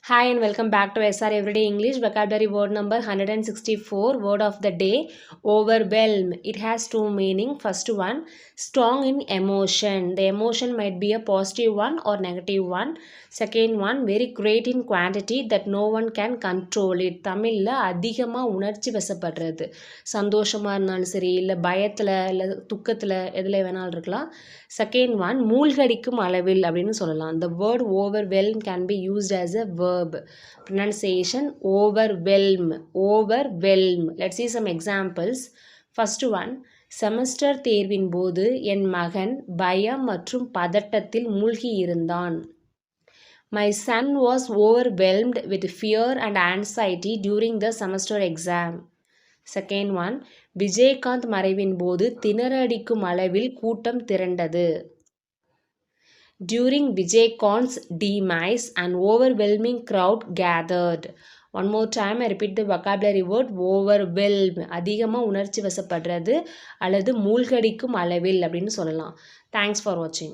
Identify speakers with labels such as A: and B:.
A: Hi and welcome back to SR Everyday English. Vocabulary word number 164. Word of the day, overwhelm. It has two meaning. First one, strong in emotion. The emotion might be a positive one or negative one. Second one, very great in quantity that no one can control it. தமிழில் அதிகமாக உணர்ச்சி வசப்படுறது. சந்தோஷமாக இருந்தாலும் சரி, இல்லை பயத்தில், இல்லை துக்கத்தில், எதில் வேணாலும் இருக்கலாம். செகண்ட் ஒன், மூழ்கடிக்கும் அளவில் அப்படின்னு சொல்லலாம். The word overwhelm can be used as a verb. Pronunciation, overwhelm. Let's see some examples. First one, semester தேர்வின் போது என் மகன் பயம் மற்றும் பதட்டத்தில் மூழ்கி இருந்தான். My son was overwhelmed with fear and anxiety during the semester exam. Second one, Vijayakanth மறைவின் போது திணறடிக்கும் அளவில் கூட்டம் திரண்டது. During Vijayakant's demise, an overwhelming crowd gathered. One more time I repeat the vocabulary word, overwhelm. அதிகமாக உணர்ச்சி வசப்படுறது அல்லது மூழ்கடிக்கும் அளவில் அப்படின்னு சொல்லலாம். Thanks for watching.